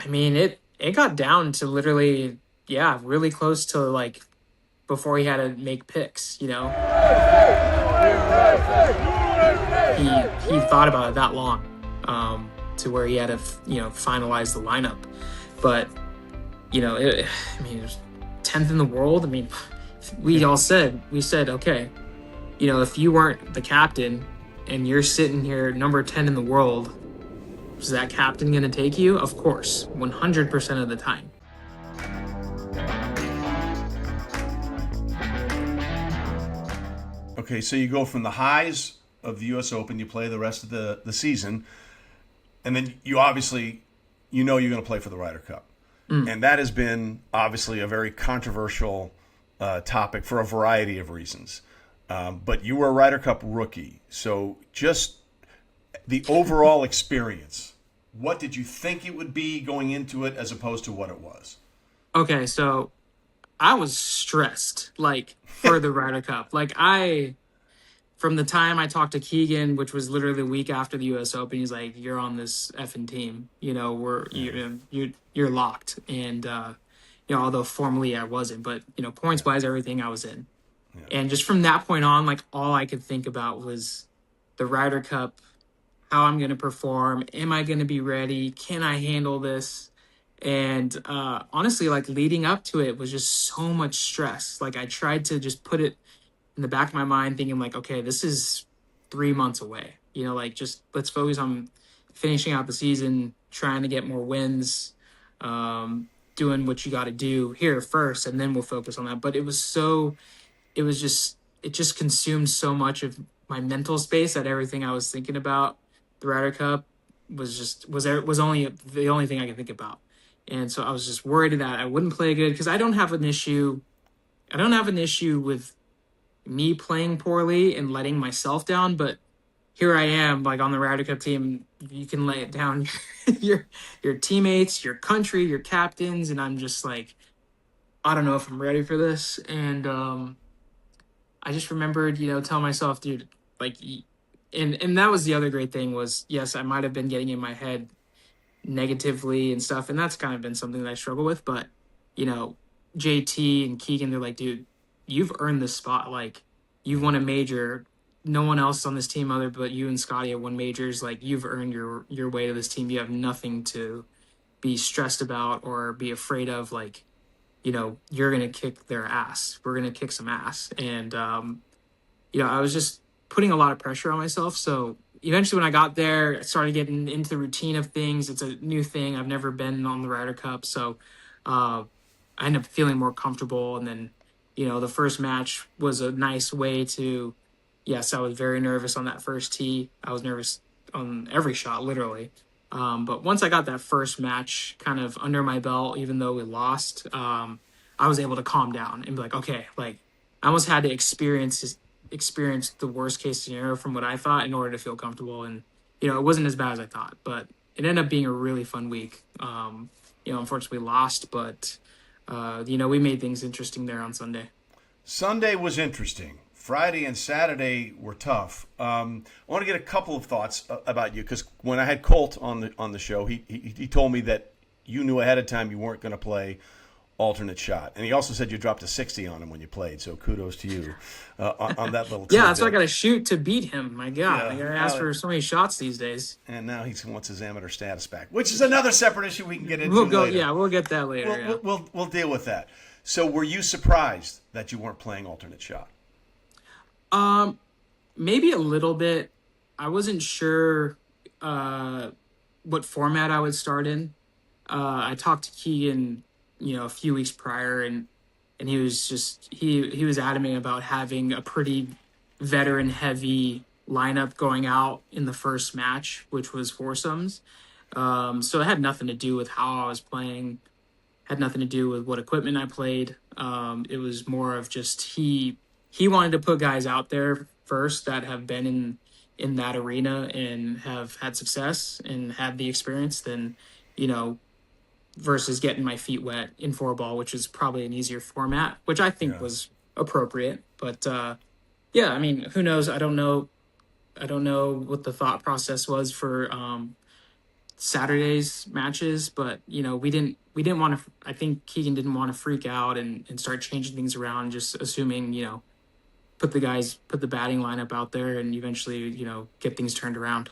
I mean, it got down to literally, yeah, really close to like before he had to make picks. He thought about it that long, to where he had to finalize the lineup. But I mean, it was 10th in the world. I mean, we said, okay, if you weren't the captain and you're sitting here number 10 in the world, is that captain going to take you? Of course, 100% of the time. Okay, so you go from the highs of the U.S. Open, you play the rest of the season, and then you obviously, you're going to play for the Ryder Cup. And that has been obviously a very controversial topic for a variety of reasons. But you were a Ryder Cup rookie. So just the overall experience, what did you think it would be going into it as opposed to what it was? Okay, so I was stressed, like, for the Ryder Cup. From the time I talked to Keegan, which was literally the week after the U.S. Open, he's like, "You're on this effing team. You're locked." And although formally I wasn't, but points wise, everything I was in. Yeah. And just from that point on, like all I could think about was the Ryder Cup, how I'm going to perform, am I going to be ready, can I handle this? And honestly, like leading up to it was just so much stress. Like I tried to just put it in the back of my mind thinking like, okay, this is 3 months away. Like just let's focus on finishing out the season, trying to get more wins, doing what you got to do here first, and then we'll focus on that. But it just consumed so much of my mental space that everything I was thinking about the Ryder Cup was only the only thing I could think about. And so I was just worried that I wouldn't play good because I don't have an issue. I don't have an issue with me playing poorly and letting myself down, but here I am, like on the Ryder Cup team. You can lay it down, your teammates, your country, your captains, and I'm just like, I don't know if I'm ready for this. And I just remembered, telling myself, dude, like, and that was the other great thing was, yes, I might have been getting in my head negatively and stuff, and that's kind of been something that I struggle with. But you know, JT and Keegan, they're like, dude, you've earned this spot. Like, you've won a major. No one else on this team other but you and Scotty have won majors. Like, you've earned your way to this team. You have nothing to be stressed about or be afraid of. Like, you're gonna kick their ass. We're gonna kick some ass. And I was just putting a lot of pressure on myself. So eventually when I got there, I started getting into the routine of things. It's a new thing. I've never been on the Ryder Cup. So I ended up feeling more comfortable. And then, the first match was a nice way to, yes, I was very nervous on that first tee. I was nervous on every shot, literally. But once I got that first match kind of under my belt, even though we lost, I was able to calm down and be like, okay, like I almost had to experience the worst case scenario from what I thought in order to feel comfortable. And, it wasn't as bad as I thought, but it ended up being a really fun week. Unfortunately we lost, but, we made things interesting there on Sunday. Sunday was interesting. Friday and Saturday were tough. I want to get a couple of thoughts about you because when I had Colt on the show, he told me that you knew ahead of time you weren't going to play alternate shot, and he also said you dropped a 60 on him when you played. So kudos to you on that little. Yeah, that's what I got to shoot to beat him. My God, I got to ask Yeah. for so many shots these days. And now he wants his amateur status back, which is another seperate issue we can get into. We'll go. later. Yeah, we'll get that later. We'll deal with that. So, were you surprised that you weren't playing alternate shot? Maybe a little bit. I wasn't sure what format I would start in. I talked to Keegan, a few weeks prior, and he was just he was adamant about having a pretty veteran heavy lineup going out in the first match, which was foursomes. So it had nothing to do with how I was playing, had nothing to do with what equipment I played. It was more of just he wanted to put guys out there first that have been in that arena and have had success and had the experience than, versus getting my feet wet in four ball, which is probably an easier format, which I think was appropriate. But yeah, I mean, who knows? I don't know what the thought process was for Saturday's matches, but we didn't want to. I think Keegan didn't want to freak out and start changing things around, just assuming put the batting lineup out there and eventually get things turned around.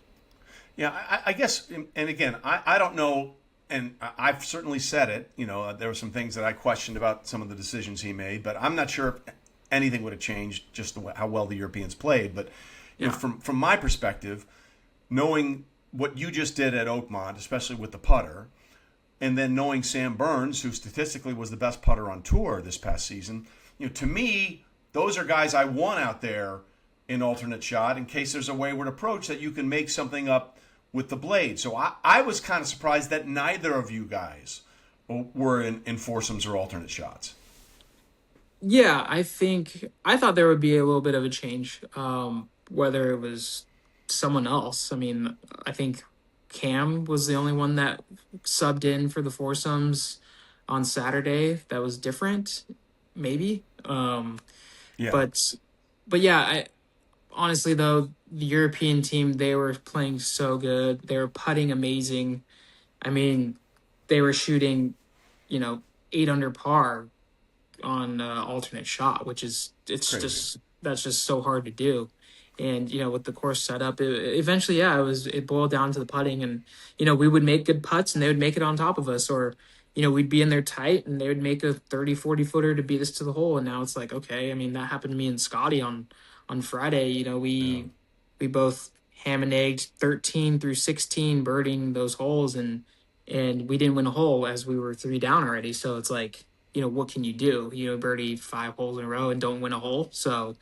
Yeah, I guess, and again, I don't know, and I've certainly said it. There were some things that I questioned about some of the decisions he made, but I'm not sure if anything would have changed just how well the Europeans played. But Yeah. from my perspective, knowing what you just did at Oakmont, especially with the putter, and then knowing Sam Burns, who statistically was the best putter on tour this past season, to me, those are guys I want out there in alternate shot in case there's a wayward approach that you can make something up with the blade. So I was kind of surprised that neither of you guys were in foursomes or alternate shots. Yeah, I thought there would be a little bit of a change, whether it was someone else. I mean, I think Cam was the only one that subbed in for the foursomes on Saturday. That was different, maybe. Yeah, But but yeah, I honestly though the European team, they were playing so good. They were putting amazing. I mean, they were shooting, you know, 8 under par on alternate shot, which is it's it's crazy. just that's just so hard to do. And with the course setup, eventually, yeah, it boiled down to the putting, and we would make good putts, and they would make it on top of us, or we'd be in there tight, and they would make a 30, 40 footer to beat us to the hole. And now it's like, okay, I mean, that happened to me and Scotty on Friday. Yeah. We both ham and egged 13 through 16 birding those holes, and we didn't win a hole as we were 3 down already. So it's like, what can you do? Birdie 5 holes in a row and don't win a hole. So,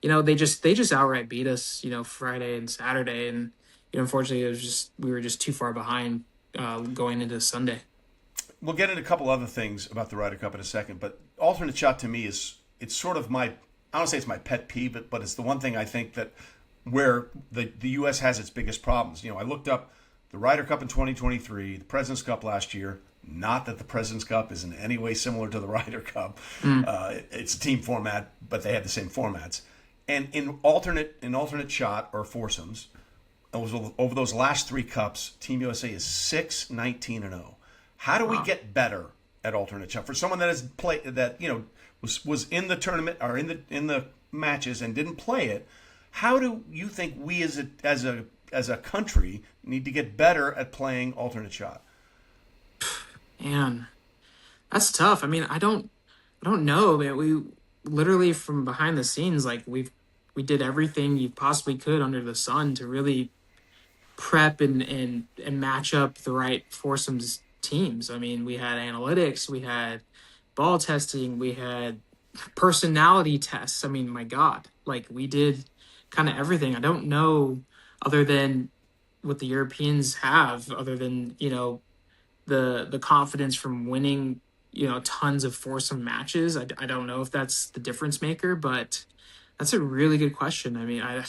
they just outright beat us, Friday and Saturday. And, unfortunately, we were just too far behind going into Sunday. We'll get into a couple other things about the Ryder Cup in a second, but alternate shot to me it's sort of my, I don't say it's my pet peeve, but it's the one thing I think that where the U.S. has its biggest problems. I looked up the Ryder Cup in 2023, the President's Cup last year. Not that the President's Cup is in any way similar to the Ryder Cup. Mm. It's a team format, but they have the same formats. And in alternate shot or foursomes, over those last 3 cups, Team USA is 6-19-0. How do we Wow. get better at alternate shot for someone that has played that was in the tournament or in the matches and didn't play it? How do you think we as a country need to get better at playing alternate shot? Man, that's tough. I mean, I don't know, man. We literally from behind the scenes, like we did everything you possibly could under the sun to really prep and match up the right foursomes teams. I mean, we had analytics, we had ball testing, we had personality tests. I mean, my God, like we did kind of everything. I don't know other than what the Europeans have, other than the confidence from winning tons of foursome matches. I don't know if that's the difference maker, but that's a really good question. I mean, I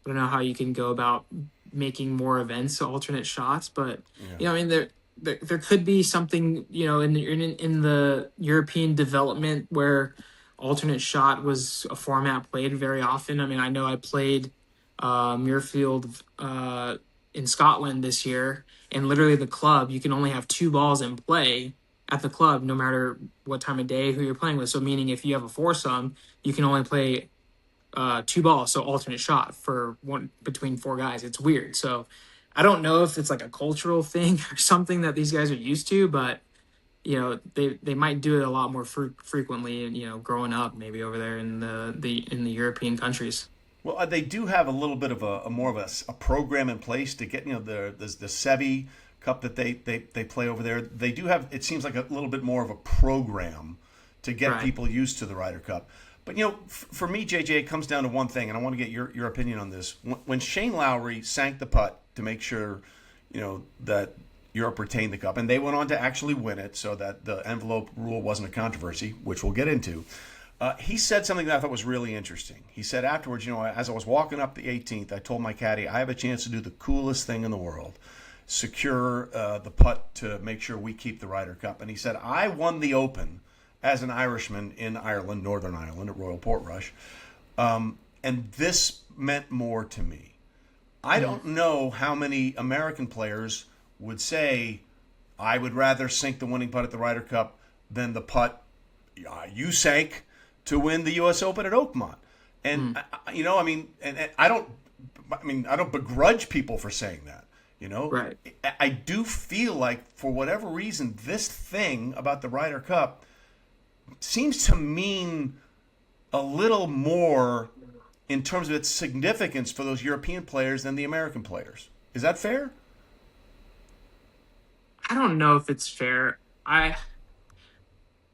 don't know how you can go about making more events alternate shots, but Yeah. I mean there could be something in the European development where alternate shot was a format played very often. I mean, I know I played Muirfield in Scotland this year, and literally the club, you can only have 2 balls in play at the club, no matter what time of day, who you're playing with. So meaning if you have a foursome, you can only play 2 balls, so alternate shot for one between 4 guys. It's weird. So I don't know if it's like a cultural thing or something that these guys are used to, but they might do it a lot more frequently, and growing up maybe over there in the European countries. Well, they do have a little bit of a more of a program in place to get the Sevi Cup that they play over there. They do have, it seems like, a little bit more of a program to get Right. people used to the Ryder Cup. But for me, JJ, it comes down to one thing, and I want to get your opinion on this. When Shane Lowry sank the putt to make sure that Europe retained the cup, and they went on to actually win it, so that the envelope rule wasn't a controversy, which we'll get into. He said something that I thought was really interesting. He said afterwards, as I was walking up the 18th, I told my caddy, I have a chance to do the coolest thing in the world, secure the putt to make sure we keep the Ryder Cup. And he said, I won the Open as an Irishman in Ireland, Northern Ireland, at Royal Portrush, and this meant more to me. I don't know how many American players would say, I would rather sink the winning putt at the Ryder Cup than the putt you sank to win the U.S. Open at Oakmont. And, Mm, and I don't begrudge people for saying that. right. I do feel like, for whatever reason, this thing about the Ryder Cup seems to mean a little more in terms of its significance for those European players than the American players. Is that fair? I don't know if it's fair. I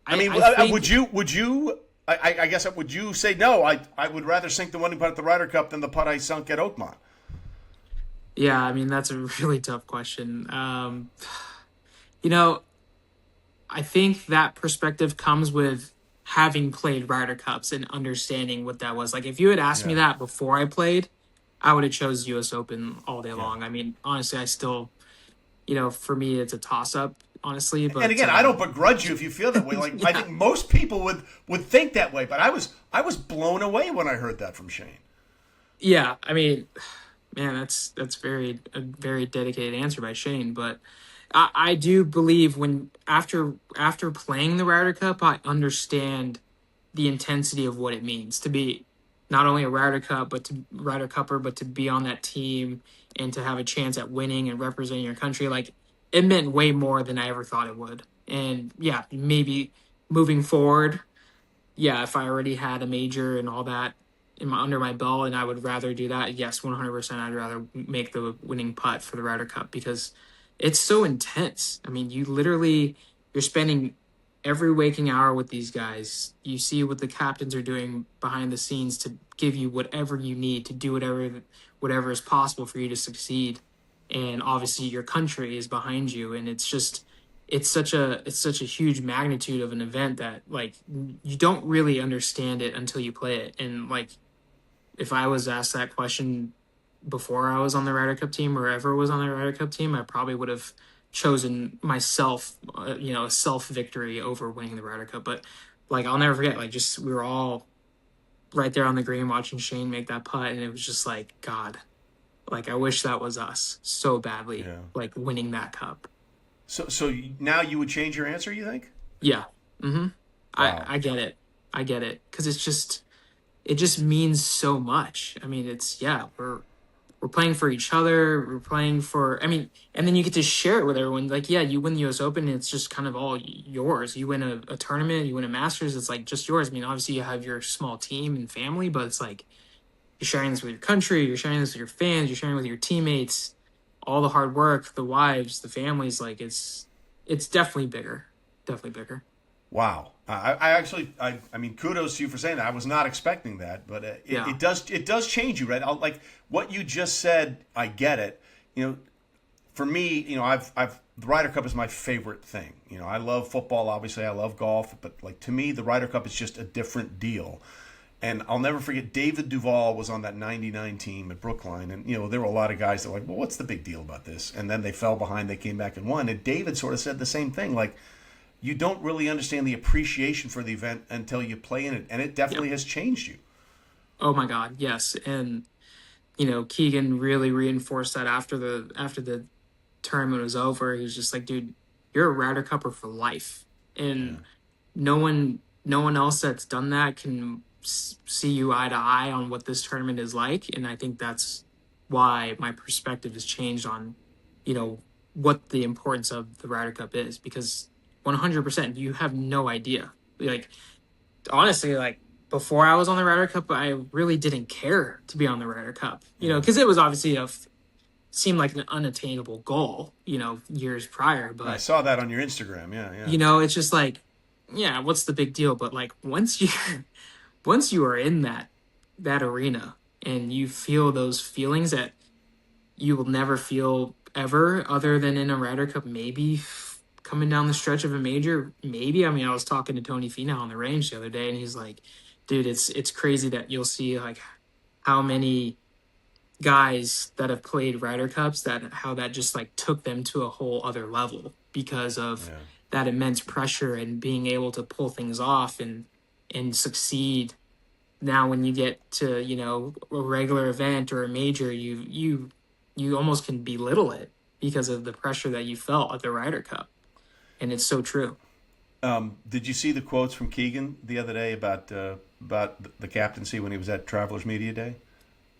I mean, I would think you? I guess would you say no? I would rather sink the winning putt at the Ryder Cup than the putt I sunk at Oakmont. yeah, I mean that's a really tough question. You know, I think that perspective comes with having played Ryder Cups and understanding what that was. Like if you had asked me Yeah, that before I played, I would have chose US Open all day yeah. long. I mean, honestly, I still, for me it's a toss up, honestly, And but again, I don't begrudge you if you feel that way. Like I yeah. think most people would think that way, but I was blown away when I heard that from Shane. Yeah, I mean, man, that's a very dedicated answer by Shane, but I do believe when after playing the Ryder Cup, I understand the intensity of what it means to be not only a Ryder Cupper, but to be on that team and to have a chance at winning and representing your country. Like it meant way more than I ever thought it would. And yeah, maybe moving forward, yeah, if I already had a major and all that under my belt, and I would rather do that. Yes, 100%. I'd rather make the winning putt for the Ryder Cup because it's so intense. I mean, you're spending every waking hour with these guys. You see what the captains are doing behind the scenes to give you whatever you need to do whatever is possible for you to succeed. And obviously, your country is behind you, and it's such a huge magnitude of an event that like you don't really understand it until you play it. And like if I was asked that question before I was on the Ryder Cup team or ever was on the Ryder Cup team, I probably would have chosen myself, a self victory over winning the Ryder Cup. But like I'll never forget, like just we were all right there on the green watching Shane make that putt, and it was just like God, like I wish that was us so badly, Yeah. like winning that cup. So now you would change your answer? You think? Yeah. Mm-hmm. I Wow. I get it. I get it because it just means so much. I mean, it's yeah, we're playing for each other. We're playing for. I mean, and then you get to share it with everyone. Like, yeah, you win the U.S. Open, it's just kind of all yours. You win a tournament, you win a Masters, it's like just yours. I mean, obviously you have your small team and family, but it's like you're sharing this with your country. You're sharing this with your fans. You're sharing with your teammates. All the hard work, the wives, the families. Like it's definitely bigger. Definitely bigger. Wow. I actually, I mean, kudos to you for saying that. I was not expecting that, but Yeah. it does change you, right? Like what you just said, I get it. For me, I've the Ryder Cup is my favorite thing. I love football, obviously, I love golf, but like to me, the Ryder Cup is just a different deal. And I'll never forget, David Duval was on that '99 team at Brookline, and there were a lot of guys that were like, well, what's the big deal about this? And then they fell behind, they came back and won, and David sort of said the same thing, like you don't really understand the appreciation for the event until you play in it, and it Yeah. definitely has changed you. Oh my God. Yes. And Keegan really reinforced that after the tournament was over. He was just like, dude, you're a Ryder Cupper for life. Yeah. And no one else that's done that can see you eye to eye on what this tournament is like. And I think that's why my perspective has changed on, you know, what the importance of the Ryder Cup is because 100% you have no idea. Like honestly, like before I was on the Ryder Cup, I really didn't care to be on the Ryder Cup, Yeah. because it was obviously seemed like an unattainable goal, years prior. I But saw that on your Instagram. Yeah, yeah. it's just like, yeah, what's the big deal? But like once you are in that arena and you feel those feelings that you will never feel ever, other than in a Ryder Cup, maybe coming down the stretch of a major, maybe. I mean, I was talking to Tony Finau on the range the other day, and he's like, "Dude, it's crazy that you'll see like how many guys that have played Ryder Cups that how that just like took them to a whole other level because of Yeah. that immense pressure and being able to pull things off and succeed. Now, when you get to a regular event or a major, you almost can belittle it because of the pressure that you felt at the Ryder Cup. And it's so true. Did you see the quotes from Keegan the other day about the captaincy when he was at Travelers Media Day?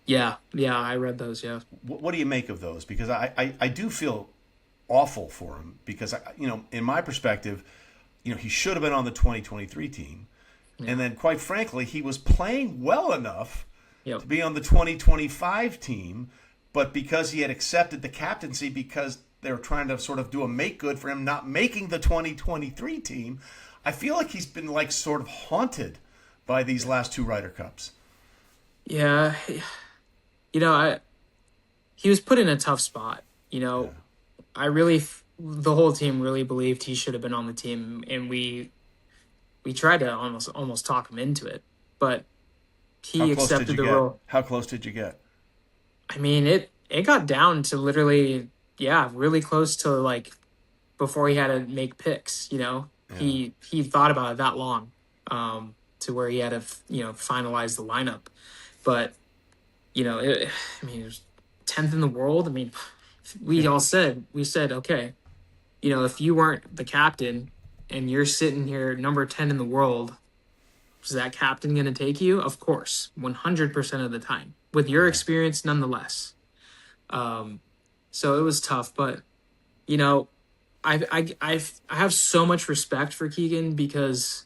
Yeah, yeah, I read those. Yeah, What do you make of those? Because I do feel awful for him because in my perspective, he should have been on the 2023 team, yeah, and then quite frankly, he was playing well enough yep, to be on the 2025 team, but because he had accepted the captaincy because they were trying to sort of do a make good for him not making the 2023 team, I feel like he's been like sort of haunted by these last two Ryder Cups. yeah. I he was put in a tough spot. Yeah. I really the whole team really believed he should have been on the team, and we tried to almost talk him into it, but How he close did accepted you the get? role. How close did you get? I mean, it got down to literally, yeah, really close to like before he had to make picks. Yeah. He thought about it that long, to where he had to finalize the lineup. But I mean, it was 10th in the world. I mean, Yeah. we said, okay, if you weren't the captain and you're sitting here number 10 in the world, is that captain going to take you? Of course, 100% of the time with your Yeah. experience, nonetheless. Um, so it was tough, but you know, I have so much respect for Keegan because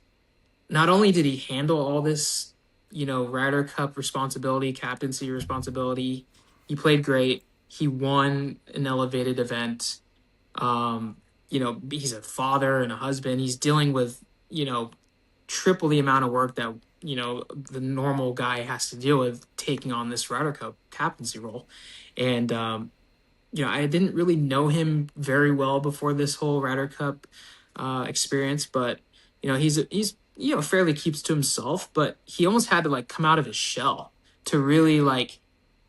not only did he handle all this, Ryder Cup responsibility, captaincy responsibility, he played great. He won an elevated event. He's a father and a husband. He's dealing with, triple the amount of work that, the normal guy has to deal with taking on this Ryder Cup captaincy role. And, I didn't really know him very well before this whole Ryder Cup experience, but he's fairly keeps to himself, but he almost had to like come out of his shell to really like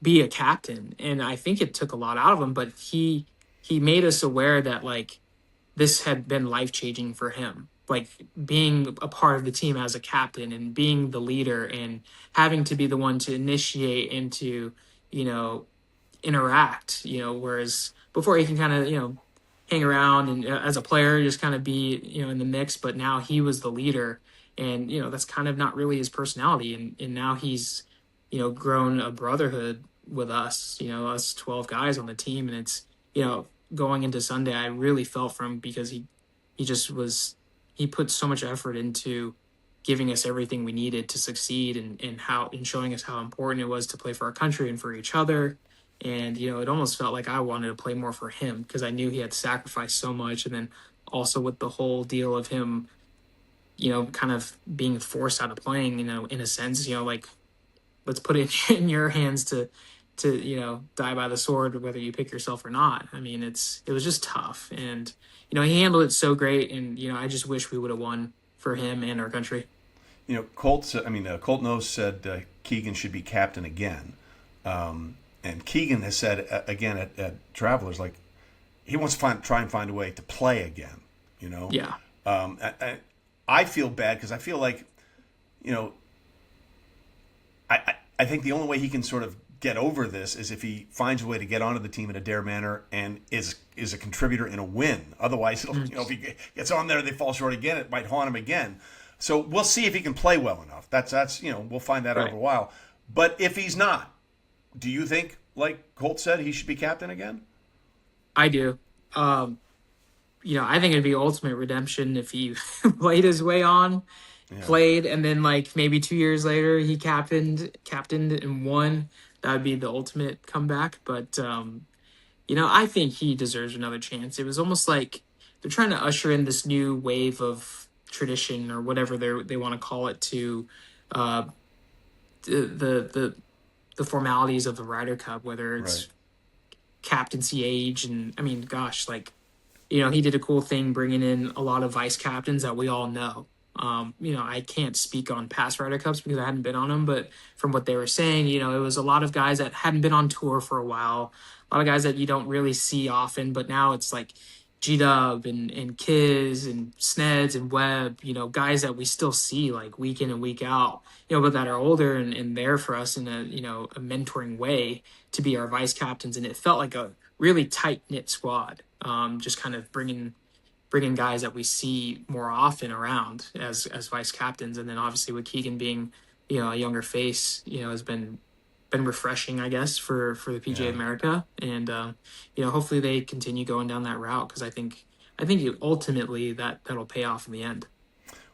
be a captain, and I think it took a lot out of him. But he made us aware that like this had been life changing for him, like being a part of the team as a captain and being the leader and having to be the one to initiate and to you know interact, whereas before he can kind of, hang around and as a player just kind of be, in the mix, but now he was the leader and, that's kind of not really his personality. And now he's, grown a brotherhood with us, us 12 guys on the team. And it's, going into Sunday, I really felt for him because he just was, he put so much effort into giving us everything we needed to succeed and showing us how important it was to play for our country and for each other. And, it almost felt like I wanted to play more for him because I knew he had sacrificed so much. And then also with the whole deal of him, kind of being forced out of playing, in a sense, like, let's put it in your hands to, die by the sword, whether you pick yourself or not. I mean, it was just tough. And, he handled it so great. And, I just wish we would have won for him and our country. Colt Nose said Keegan should be captain again. And Keegan has said again at Travelers, like he wants to try and find a way to play again. Yeah. I feel bad because I feel like, I think the only way he can sort of get over this is if he finds a way to get onto the team in a dare manner and is a contributor in a win. Otherwise, if he gets on there and they fall short again, it might haunt him again. So we'll see if he can play well enough. That's we'll find that out over a while. But if he's not, do you think, like Colt said, he should be captain again? I do. I think it'd be ultimate redemption if he played his way on, played, and then like maybe 2 years later he captained and won. That would be the ultimate comeback. But I think he deserves another chance. It was almost like they're trying to usher in this new wave of tradition or whatever they want to call it to the formalities of the Ryder Cup, whether it's captaincy age. And I mean, gosh, like, he did a cool thing bringing in a lot of vice captains that we all know. I can't speak on past Ryder Cups because I hadn't been on them, but from what they were saying, it was a lot of guys that hadn't been on tour for a while, a lot of guys that you don't really see often, but now it's like G-Dub and Kiz and Sneds and Webb, guys that we still see like week in and week out, but that are older and there for us in a mentoring way to be our vice captains. And it felt like a really tight knit squad. Just kind of bringing guys that we see more often around as vice captains, and then obviously with Keegan being a younger face, has been refreshing, I guess, for the PGA Yeah. of America, and hopefully they continue going down that route because I think ultimately that'll pay off in the end.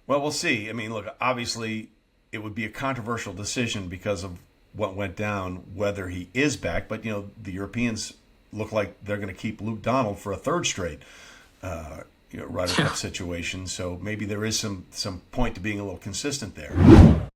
Well, we'll see. I mean, look, obviously, it would be a controversial decision because of what went down, whether he is back. But the Europeans look like they're going to keep Luke Donald for a third straight Ryder Yeah. Cup situation. So maybe there is some point to being a little consistent there.